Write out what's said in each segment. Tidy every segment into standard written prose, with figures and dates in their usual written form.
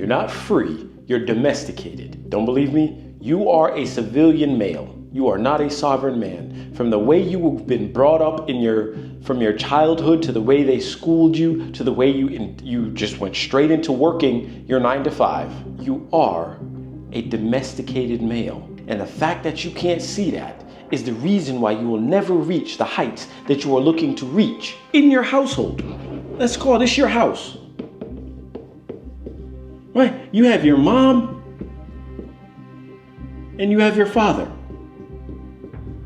not free, you're domesticated. Don't believe me? You are a civilian male. You are not a sovereign man. From the way you've been brought up from your childhood, to the way they schooled you, to the way you just went straight into working your 9 to 5, you are a domesticated male. And the fact that you can't see that is the reason why you will never reach the heights that you are looking to reach in your household. Let's call this your house. Right? You have your mom and you have your father.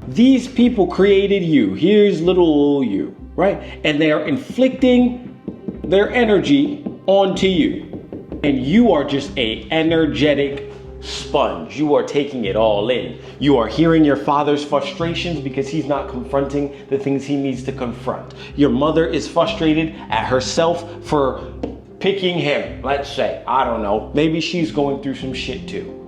These people created you. Here's little you, right? And they are inflicting their energy onto you. And you are just an energetic sponge. You are taking it all in. You are hearing your father's frustrations because he's not confronting the things he needs to confront. Your mother is frustrated at herself for picking him, let's say. I don't know. Maybe she's going through some shit too.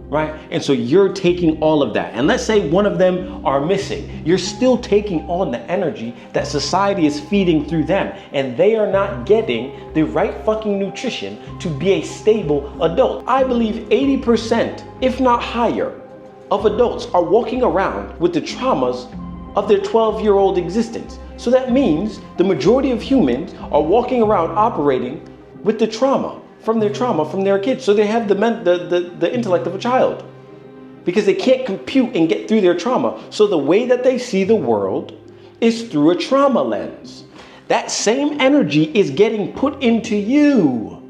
Right? And so you're taking all of that. And let's say one of them are missing. You're still taking on the energy that society is feeding through them. And they are not getting the right fucking nutrition to be a stable adult. I believe 80%, if not higher, of adults are walking around with the traumas of their 12-year-old existence. So that means the majority of humans are walking around operating with the trauma from their kids. So they have the intellect of a child because they can't compute and get through their trauma. So the way that they see the world is through a trauma lens. That same energy is getting put into you.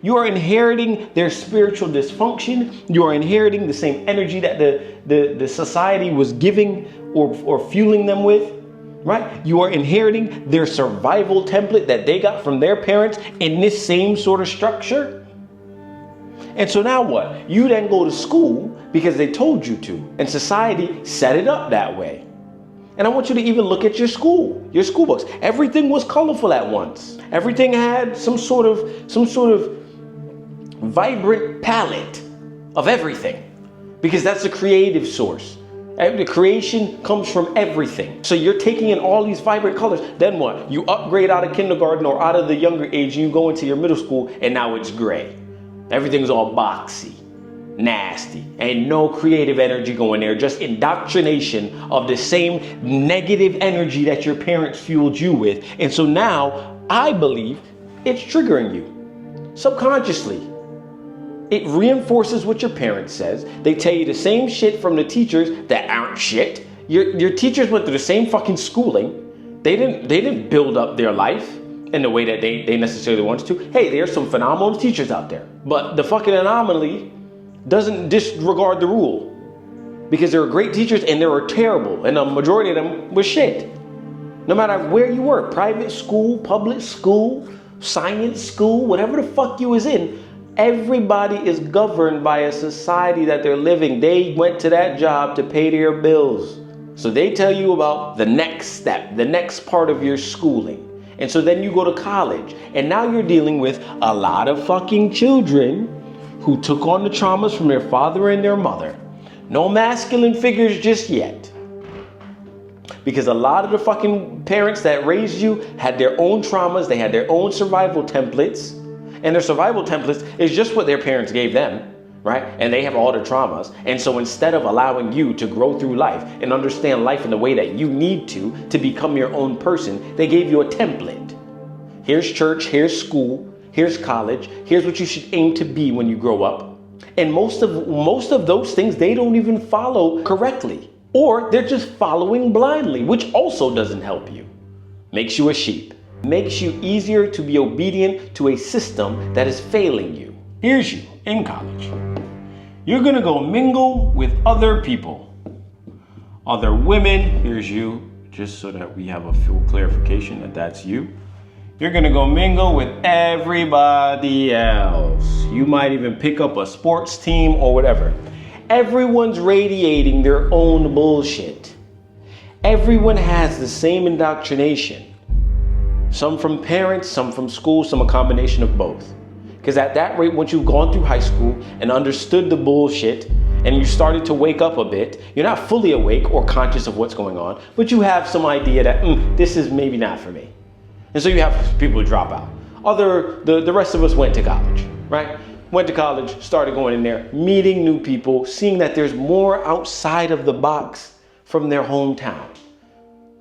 You are inheriting their spiritual dysfunction. You are inheriting the same energy that the society was giving or fueling them with. Right? You are inheriting their survival template that they got from their parents in this same sort of structure. And so now what? You then go to school because they told you to, and society set it up that way. And I want you to even look at your school books. Everything was colorful at once. Everything had some sort of vibrant palette of everything, because that's the creative source. The creation comes from everything. So you're taking in all these vibrant colors. Then what? You upgrade out of kindergarten or out of the younger age, and you go into your middle school, and now it's gray. Everything's all boxy, nasty, and no creative energy going there. Just indoctrination of the same negative energy that your parents fueled you with. And so now I believe it's triggering you subconsciously. It reinforces what your parents says. They tell you the same shit from the teachers that aren't shit. Your teachers went through the same fucking schooling. They didn't build up their life in the way that they necessarily wanted to. Hey, there's some phenomenal teachers out there, but the fucking anomaly doesn't disregard the rule, because there are great teachers and there are terrible, and the majority of them was shit. No matter where you were, private school, public school, science school, whatever the fuck you was in, everybody is governed by a society that they're living. They went to that job to pay their bills. So they tell you about the next step, the next part of your schooling. And so then you go to college, and now you're dealing with a lot of fucking children who took on the traumas from their father and their mother. No masculine figures just yet. Because a lot of the fucking parents that raised you had their own traumas. They had their own survival templates. And their survival templates is just what their parents gave them, right? And they have all their traumas. And so instead of allowing you to grow through life and understand life in the way that you need to become your own person, they gave you a template. Here's church, here's school, here's college, here's what you should aim to be when you grow up. And most of those things, they don't even follow correctly. Or they're just following blindly, which also doesn't help you. Makes you a sheep. Makes you easier to be obedient to a system that is failing you. Here's you in college. You're gonna go mingle with other people, other women. Here's you, just so that we have a full clarification that that's you. You're gonna go mingle with everybody else. You might even pick up a sports team or whatever. Everyone's radiating their own bullshit. Everyone has the same indoctrination. Some from parents, some from school, some a combination of both. Because at that rate, once you've gone through high school and understood the bullshit and you started to wake up a bit, you're not fully awake or conscious of what's going on, but you have some idea that this is maybe not for me. And so you have people who drop out. The rest of us went to college, right? went to college, started going in there, meeting new people, seeing that there's more outside of the box from their hometown,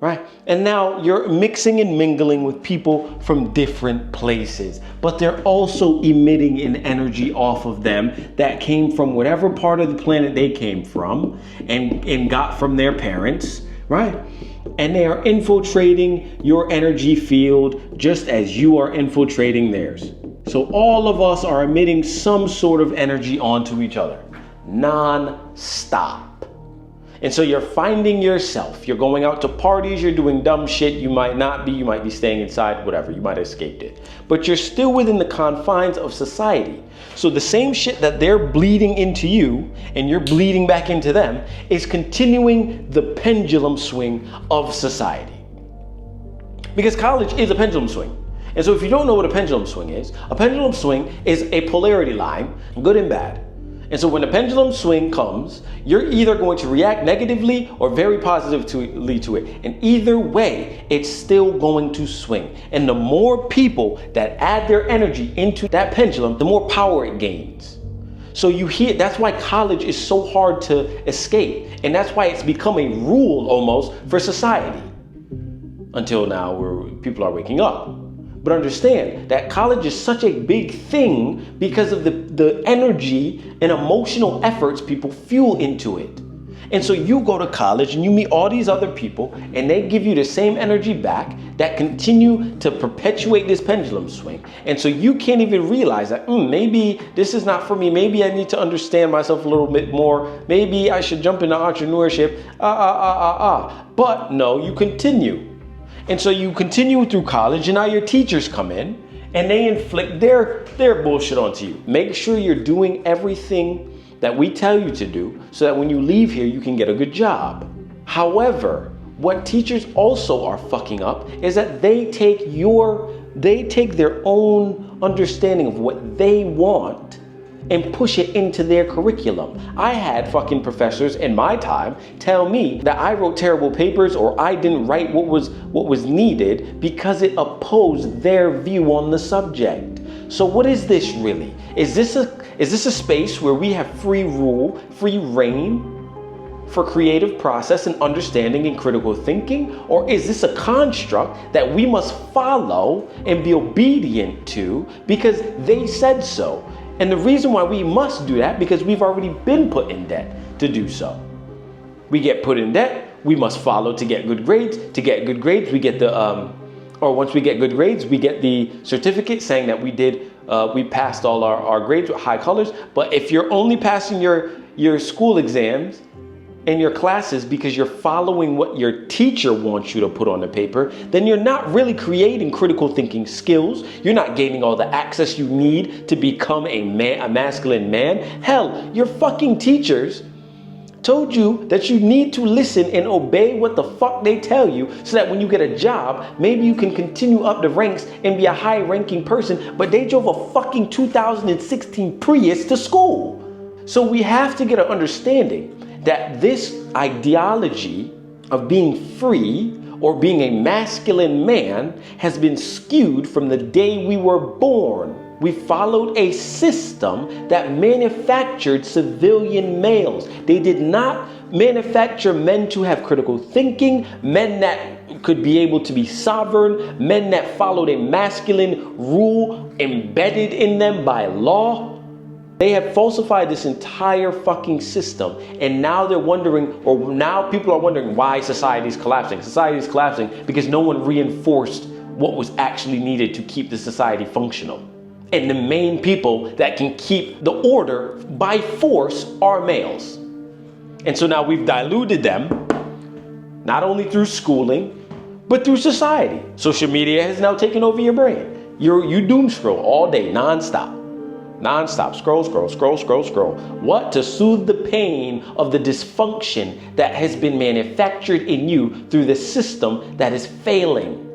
right? And now you're mixing and mingling with people from different places, but they're also emitting an energy off of them that came from whatever part of the planet they came from and got from their parents, right? And they are infiltrating your energy field just as you are infiltrating theirs. So all of us are emitting some sort of energy onto each other, non-stop. And so you're finding yourself, you're going out to parties, you're doing dumb shit, you might not be, you might be staying inside, whatever, you might have escaped it. But you're still within the confines of society. So the same shit that they're bleeding into you and you're bleeding back into them is continuing the pendulum swing of society. Because college is a pendulum swing. And so if you don't know what a pendulum swing is a polarity line, good and bad. And so when the pendulum swing comes, you're either going to react negatively or very positively to it. And either way, it's still going to swing. And the more people that add their energy into that pendulum, the more power it gains. So you hear, that's why college is so hard to escape. And that's why it's become a rule almost for society. Until now, where people are waking up. But understand that college is such a big thing because of the energy and emotional efforts people fuel into it. And so you go to college and you meet all these other people and they give you the same energy back that continue to perpetuate this pendulum swing. And so you can't even realize that maybe this is not for me. Maybe I need to understand myself a little bit more. Maybe I should jump into entrepreneurship. But no, you continue. And so you continue through college and now your teachers come in and they inflict their bullshit onto you. Make sure you're doing everything that we tell you to do so that when you leave here, you can get a good job. However, what teachers also are fucking up is that they take their own understanding of what they want and push it into their curriculum. I had fucking professors in my time tell me that I wrote terrible papers or I didn't write what was needed because it opposed their view on the subject. So what is this really? Is this a space where we have free rule, free reign for creative process and understanding and critical thinking? Or is this a construct that we must follow and be obedient to because they said so? And the reason why we must do that, because we've already been put in debt to do so. We get put in debt, we must follow to get good grades. To get good grades, we get once we get good grades, we get the certificate saying that we passed all our grades with high colors. But if you're only passing your school exams and your classes because you're following what your teacher wants you to put on the paper, then you're not really creating critical thinking skills. You're not gaining all the access you need to become a masculine man. Hell, your fucking teachers told you that you need to listen and obey what the fuck they tell you so that when you get a job, maybe you can continue up the ranks and be a high ranking person, but they drove a fucking 2016 Prius to school. So we have to get an understanding that this ideology of being free or being a masculine man has been skewed from the day we were born. We followed a system that manufactured civilian males. They did not manufacture men to have critical thinking, men that could be able to be sovereign, men that followed a masculine rule embedded in them by law. They have falsified this entire fucking system, and now they're wondering, or now people are wondering why society is collapsing. Society is collapsing because no one reinforced what was actually needed to keep the society functional. And the main people that can keep the order by force are males. And so now we've diluted them, not only through schooling, but through society. Social media has now taken over your brain. You doom scroll all day, nonstop. Scroll. What? To soothe the pain of the dysfunction that has been manufactured in you through the system that is failing.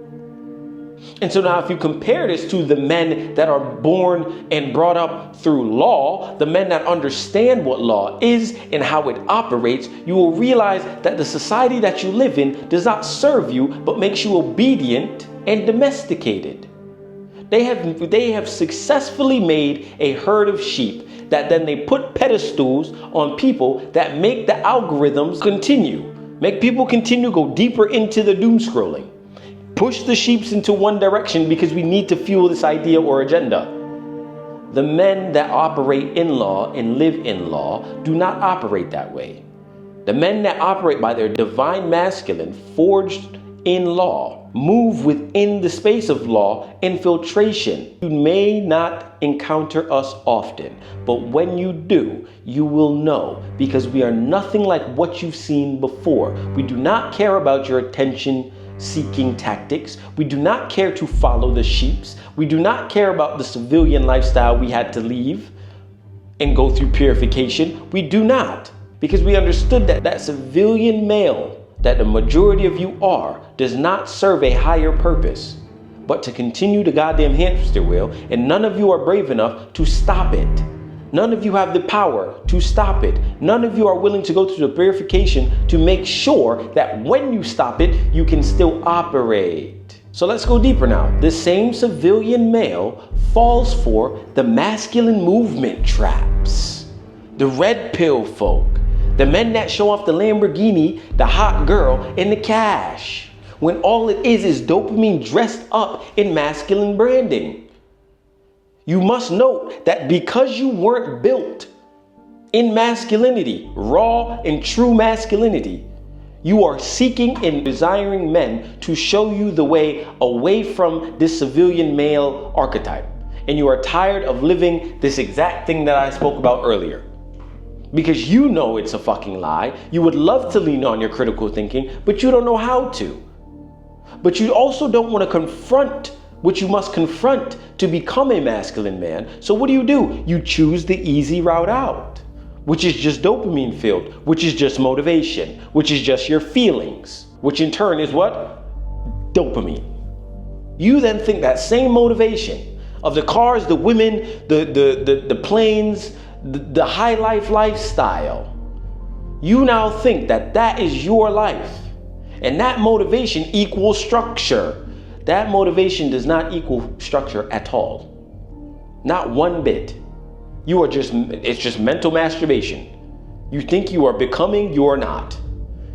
And so now if you compare this to the men that are born and brought up through law, the men that understand what law is and how it operates, you will realize that the society that you live in does not serve you, but makes you obedient and domesticated. They have successfully made a herd of sheep that then they put pedestals on people that make the algorithms continue. Make people continue go deeper into the doom scrolling. Push the sheeps into one direction because we need to fuel this idea or agenda. The men that operate in law and live in law do not operate that way. The men that operate by their divine masculine forged in law move within the space of law infiltration. You may not encounter us often, but when you do, you will know, because we are nothing like what you've seen before. We do not care about your attention seeking tactics. We do not care to follow the sheeps. We do not care about the civilian lifestyle we had to leave and go through purification. We do not, because we understood that that civilian male that the majority of you are does not serve a higher purpose but to continue the goddamn hamster wheel, and none of you are brave enough to stop it. None of you have the power to stop it. None of you are willing to go through the purification to make sure that when you stop it, you can still operate. So let's go deeper now. The same civilian male falls for the masculine movement traps. The red pill folk. The men that show off the Lamborghini, the hot girl, and the cash. When all it is dopamine dressed up in masculine branding. You must note that because you weren't built in masculinity, raw and true masculinity, you are seeking and desiring men to show you the way away from this civilian male archetype. And you are tired of living this exact thing that I spoke about earlier. Because you know it's a fucking lie. You would love to lean on your critical thinking, but you don't know how to. But you also don't want to confront what you must confront to become a masculine man. So what do? You choose the easy route out, which is just dopamine filled, which is just motivation, which is just your feelings, which in turn is what? Dopamine. You then think that same motivation of the cars, the women, the planes, the high life lifestyle, you now think that that is your life. And that motivation equals structure. That motivation does not equal structure at all. Not one bit. It's just mental masturbation. You think you are becoming, you are not.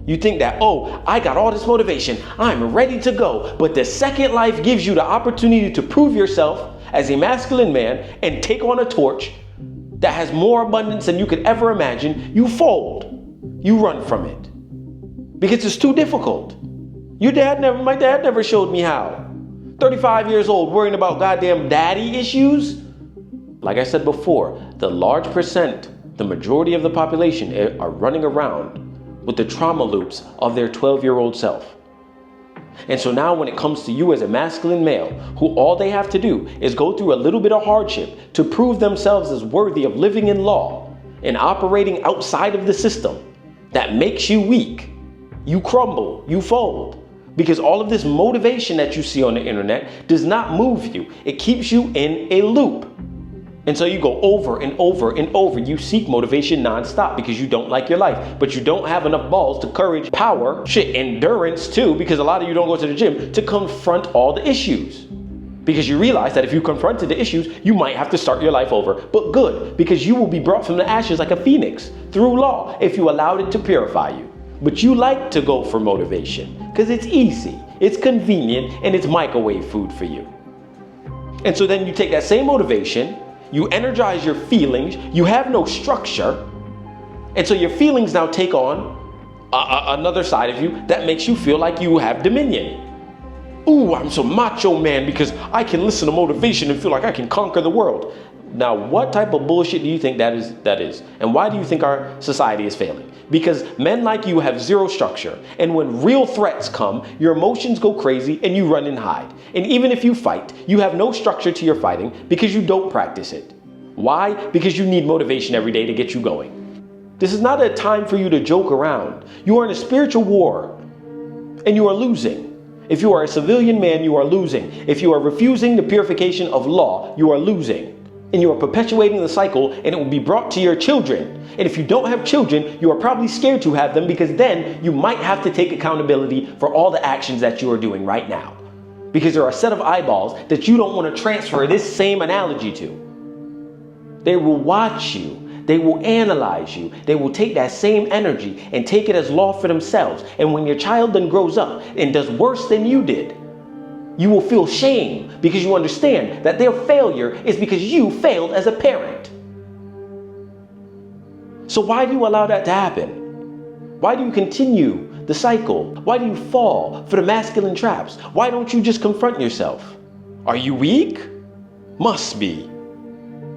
You think that, oh, I got all this motivation, I'm ready to go. But the second life gives you the opportunity to prove yourself as a masculine man and take on a torch that has more abundance than you could ever imagine. You fold. You run from it. Because it's too difficult. My dad never showed me how. 35 years old, worrying about goddamn daddy issues. Like I said before, the large percent, the majority of the population are running around with the trauma loops of their 12-year-old self. And so now when it comes to you as a masculine male, who all they have to do is go through a little bit of hardship to prove themselves as worthy of living in law and operating outside of the system that makes you weak, you crumble, you fold. Because all of this motivation that you see on the internet does not move you. It keeps you in a loop. And so you go over and over and over. You seek motivation nonstop because you don't like your life, but you don't have enough balls to courage, power, endurance too, because a lot of you don't go to the gym to confront all the issues. Because you realize that if you confronted the issues, you might have to start your life over. But good, because you will be brought from the ashes like a phoenix through law if you allowed it to purify you. But you like to go for motivation because it's easy, it's convenient, and it's microwave food for you. And so then you take that same motivation, you energize your feelings, you have no structure, and so your feelings now take on another side of you that makes you feel like you have dominion. Ooh, I'm so macho man because I can listen to motivation and feel like I can conquer the world. Now, what type of bullshit do you think that is? And why do you think our society is failing? Because men like you have zero structure. And when real threats come, your emotions go crazy and you run and hide. And even if you fight, you have no structure to your fighting because you don't practice it. Why? Because you need motivation every day to get you going. This is not a time for you to joke around. You are in a spiritual war and you are losing. If you are a civilian man, you are losing. If you are refusing the purification of law, you are losing. And you are perpetuating the cycle, and it will be brought to your children. And if you don't have children, you are probably scared to have them because then you might have to take accountability for all the actions that you are doing right now. because there are a set of eyeballs that you don't want to transfer this same analogy to. They will watch you. They will analyze you. They will take that same energy and take it as law for themselves. And when your child then grows up and does worse than you did, you will feel shame because you understand that their failure is because you failed as a parent. So why do you allow that to happen? Why do you continue the cycle? Why do you fall for the masculine traps? Why don't you just confront yourself? Are you weak? Must be.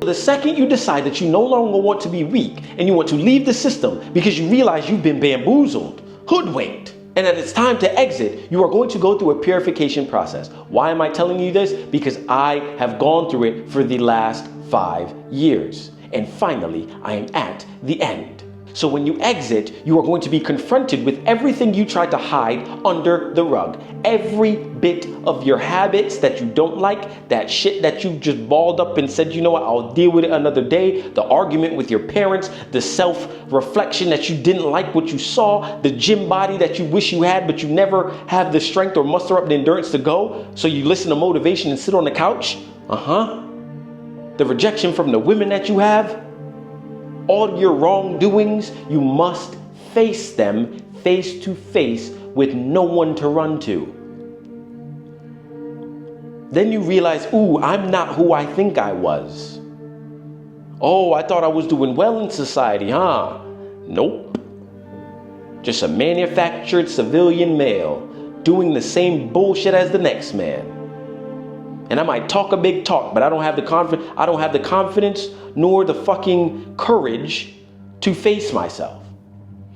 The second you decide that you no longer want to be weak and you want to leave the system because you realize you've been bamboozled, hoodwinked, and that it's time to exit, you are going to go through a purification process. Why am I telling you this? Because I have gone through it for the last 5 years. And finally, I am at the end. So when you exit, you are going to be confronted with everything you tried to hide under the rug. Every bit of your habits that you don't like, that shit that you just balled up and said, you know what, I'll deal with it another day. The argument with your parents, the self-reflection that you didn't like what you saw, the gym body that you wish you had, but you never have the strength or muster up the endurance to go. So you listen to motivation and sit on the couch. The rejection from the women that you have. All your wrongdoings, you must face them face to face with no one to run to. Then you realize, ooh, I'm not who I think I was. Oh, I thought I was doing well in society, huh? Nope. Just a manufactured civilian male doing the same bullshit as the next man. And I might talk a big talk, but I don't have the confidence nor the fucking courage to face myself.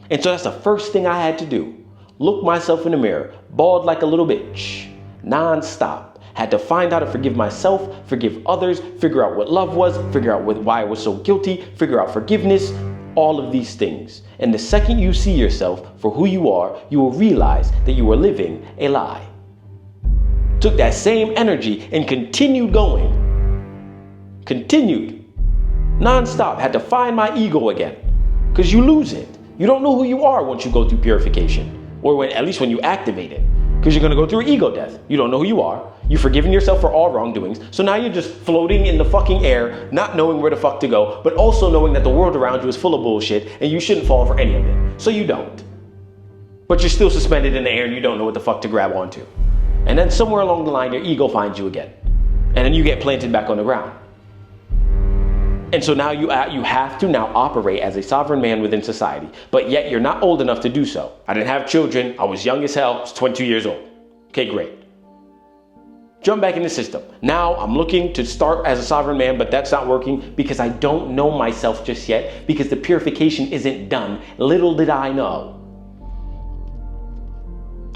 And so that's the first thing I had to do. Look myself in the mirror, bald like a little bitch, non-stop. Had to find how to forgive myself, forgive others, figure out what love was, figure out why I was so guilty, figure out forgiveness, all of these things. And the second you see yourself for who you are, you will realize that you are living a lie. Took that same energy and continued going. Continued. Non-stop. Had to find my ego again. Because you lose it. You don't know who you are once you go through purification. Or at least when you activate it. Because you're going to go through ego death. You don't know who you are. You've forgiven yourself for all wrongdoings. So now you're just floating in the fucking air, not knowing where the fuck to go, but also knowing that the world around you is full of bullshit and you shouldn't fall for any of it. So you don't. But you're still suspended in the air and you don't know what the fuck to grab onto. And then somewhere along the line, your ego finds you again. And then you get planted back on the ground. And so now you have to now operate as a sovereign man within society. But yet you're not old enough to do so. I didn't have children. I was young as hell. I was 22 years old. Okay, great. Jump back in the system. Now I'm looking to start as a sovereign man, but that's not working because I don't know myself just yet because the purification isn't done. Little did I know.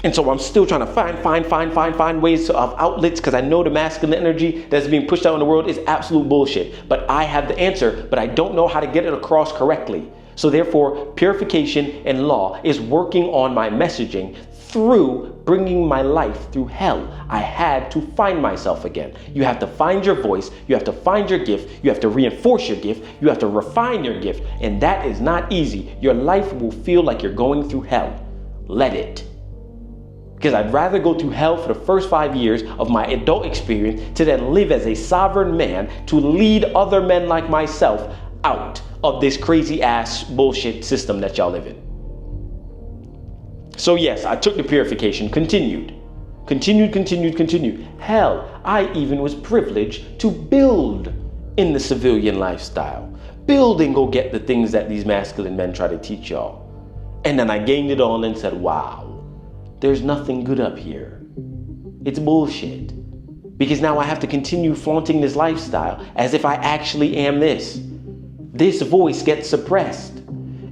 And so I'm still trying to find ways of outlets because I know the masculine energy that's being pushed out in the world is absolute bullshit. But I have the answer, but I don't know how to get it across correctly. So therefore, purification and law is working on my messaging through bringing my life through hell. I had to find myself again. You have to find your voice. You have to find your gift. You have to reinforce your gift. You have to refine your gift. And that is not easy. Your life will feel like you're going through hell. Let it. Because I'd rather go through hell for the first 5 years of my adult experience to then live as a sovereign man to lead other men like myself out of this crazy ass bullshit system that y'all live in. So yes, I took the purification, continued. Hell, I even was privileged to build in the civilian lifestyle. Build and go get the things that these masculine men try to teach y'all. And then I gained it all and said, wow. There's nothing good up here. It's bullshit. Because now I have to continue flaunting this lifestyle as if I actually am this. This voice gets suppressed.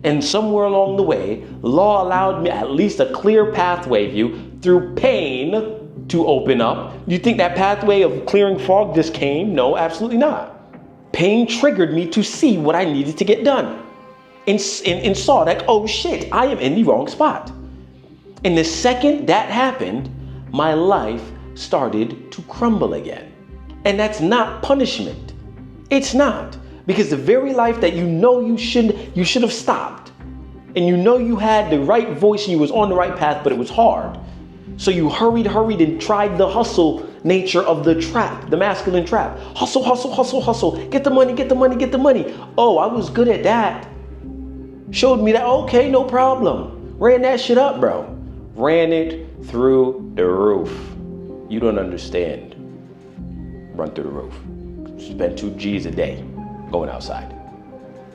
And somewhere along the way, law allowed me at least a clear pathway view through pain to open up. You think that pathway of clearing fog just came? No, absolutely not. Pain triggered me to see what I needed to get done. And saw that, oh shit, I am in the wrong spot. And the second that happened, my life started to crumble again. And that's not punishment. It's not. Because the very life that you know you should have stopped. And you know you had the right voice and you was on the right path, but it was hard. So you hurried and tried the hustle nature of the trap, the masculine trap. Hustle, hustle, hustle, hustle. Get the money, get the money, get the money. Oh, I was good at that. Showed me that, okay, no problem. Ran that shit up, bro. Ran it through the roof. You don't understand. Run through the roof. Spend 2 G's a day going outside.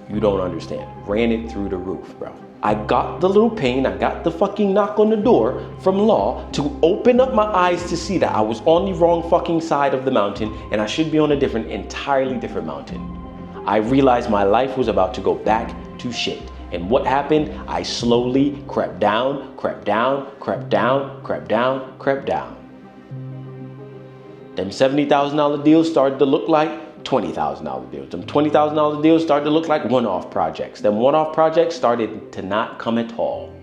You don't understand. Ran it through the roof, bro. I got the little pain, I got the fucking knock on the door from law to open up my eyes to see that I was on the wrong fucking side of the mountain and I should be on a entirely different mountain. I realized my life was about to go back to shit. And what happened? I slowly crept down, crept down, crept down, crept down, crept down. Them $70,000 deals started to look like $20,000 deals. Them $20,000 deals started to look like one-off projects. Them one-off projects started to not come at all.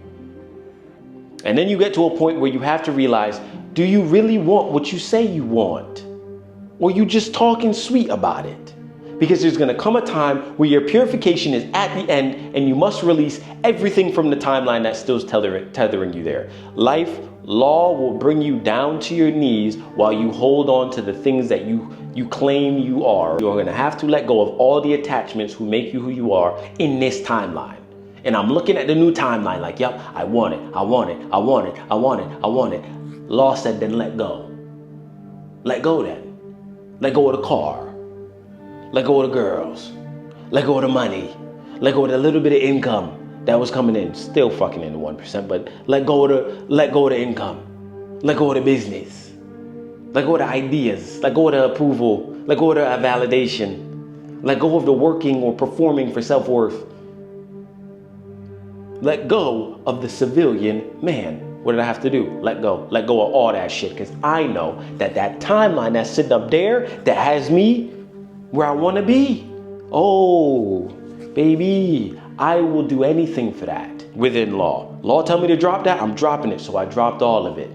And then you get to a point where you have to realize, do you really want what you say you want? Or you just talking sweet about it? Because there's gonna come a time where your purification is at the end and you must release everything from the timeline that's still tethering you there. Life, law will bring you down to your knees while you hold on to the things that you claim you are. You're gonna have to let go of all the attachments who make you who you are in this timeline. And I'm looking at the new timeline like, yep, I want it, I want it, I want it, I want it, I want it. Law said, then let go. Let go then. Let go of the car. Let go of the girls. Let go of the money. Let go of the little bit of income that was coming in. Still fucking in the 1%, but let go of the income. Let go of the business. Let go of the ideas. Let go of the approval. Let go of the validation. Let go of the working or performing for self-worth. Let go of the civilian man. What did I have to do? Let go. Let go of all that shit. Because I know that timeline that's sitting up there that has me where I want to be. Oh, baby, I will do anything for that within law. Law tell me to drop that, I'm dropping it. So I dropped all of it.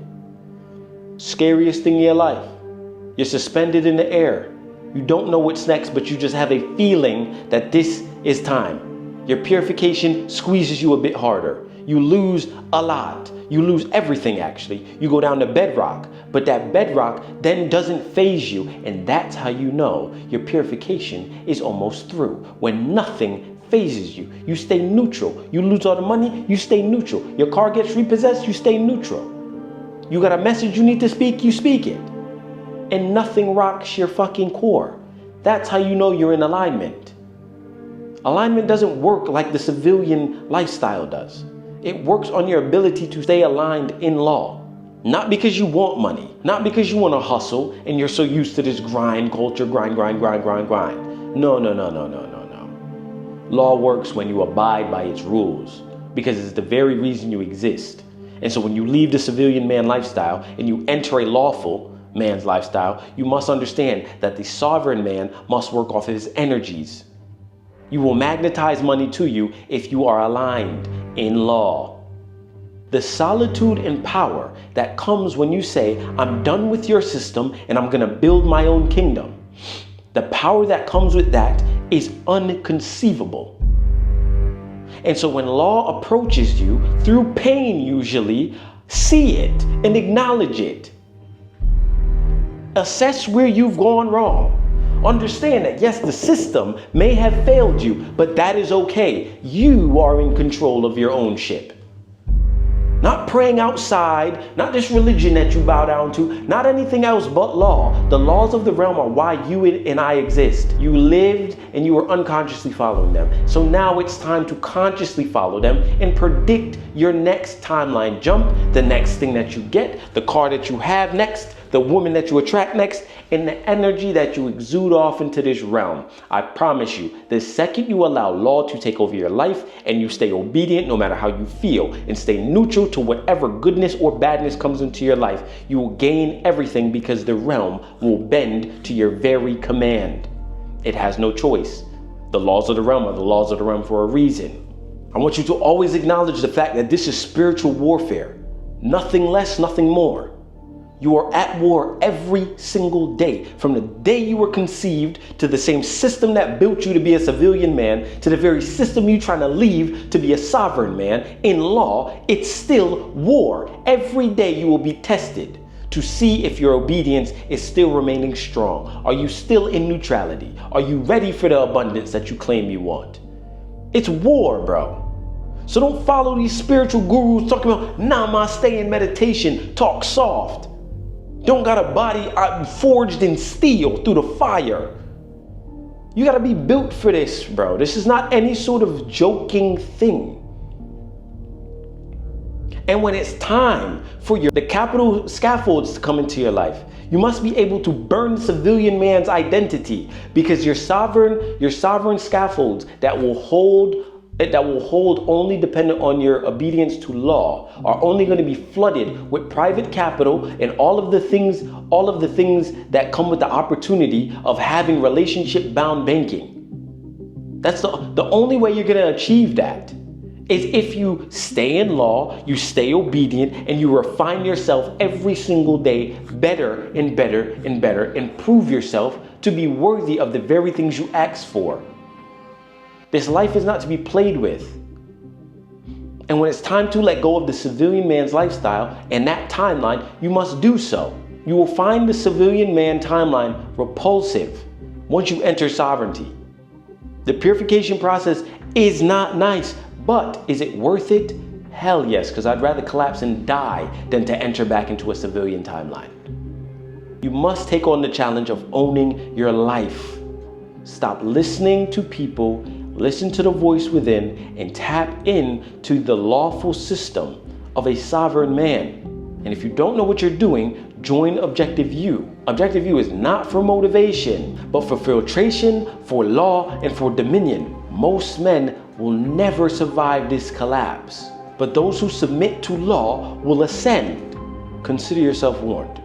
Scariest thing in your life. You're suspended in the air. You don't know what's next, but you just have a feeling that this is time. Your purification squeezes you a bit harder. You lose a lot. You lose everything, actually. You go down to bedrock, but that bedrock then doesn't phase you. And that's how you know your purification is almost through. When nothing phases you, you stay neutral. You lose all the money, you stay neutral. Your car gets repossessed, you stay neutral. You got a message you need to speak, you speak it. And nothing rocks your fucking core. That's how you know you're in alignment. Alignment doesn't work like the civilian lifestyle does. It works on your ability to stay aligned in law. Not because you want money, not because you want to hustle and you're so used to this grind culture, grind. No. Law works when you abide by its rules because it's the very reason you exist. And so when you leave the civilian man lifestyle and you enter a lawful man's lifestyle, you must understand that the sovereign man must work off his energies. You will magnetize money to you if you are aligned in law. The solitude and power that comes when you say, I'm done with your system and I'm gonna build my own kingdom. The power that comes with that is unconceivable. And so when law approaches you through pain usually, see it and acknowledge it. Assess where you've gone wrong. Understand that yes, the system may have failed you, but that is okay. You are in control of your own ship. Not praying outside, not this religion that you bow down to, not anything else but law. The laws of the realm are why you and I exist. You lived and you were unconsciously following them. So now it's time to consciously follow them and predict your next timeline jump, the next thing that you get, the car that you have next, the woman that you attract next, and the energy that you exude off into this realm. I promise you, the second you allow law to take over your life and you stay obedient no matter how you feel and stay neutral to whatever goodness or badness comes into your life, you will gain everything because the realm will bend to your very command. It has no choice. The laws of the realm are the laws of the realm for a reason. I want you to always acknowledge the fact that this is spiritual warfare. Nothing less, nothing more. You are at war every single day. From the day you were conceived to the same system that built you to be a civilian man, to the very system you're trying to leave to be a sovereign man, in law, it's still war. Every day you will be tested to see if your obedience is still remaining strong. Are you still in neutrality? Are you ready for the abundance that you claim you want? It's war, bro. So don't follow these spiritual gurus talking about namaste and meditation. Talk soft. Don't got a body forged in steel through the fire. You gotta be built for this, bro. This is not any sort of joking thing. And when it's time for the capital scaffolds to come into your life, you must be able to burn the civilian man's identity, because your sovereign scaffolds that will hold only dependent on your obedience to law are only going to be flooded with private capital and all of the things that come with the opportunity of having relationship bound banking. That's the only way you're going to achieve that is if you stay in law, you stay obedient, and you refine yourself every single day better and better and better, and prove yourself to be worthy of the very things you ask for. This life is not to be played with. And when it's time to let go of the civilian man's lifestyle and that timeline, you must do so. You will find the civilian man timeline repulsive once you enter sovereignty. The purification process is not nice, but is it worth it? Hell yes, because I'd rather collapse and die than to enter back into a civilian timeline. You must take on the challenge of owning your life. Stop listening to people. Listen to the voice within and tap into the lawful system of a sovereign man. And if you don't know what you're doing, join Objective U. Objective U is not for motivation, but for filtration, for law, and for dominion. Most men will never survive this collapse, but those who submit to law will ascend. Consider yourself warned.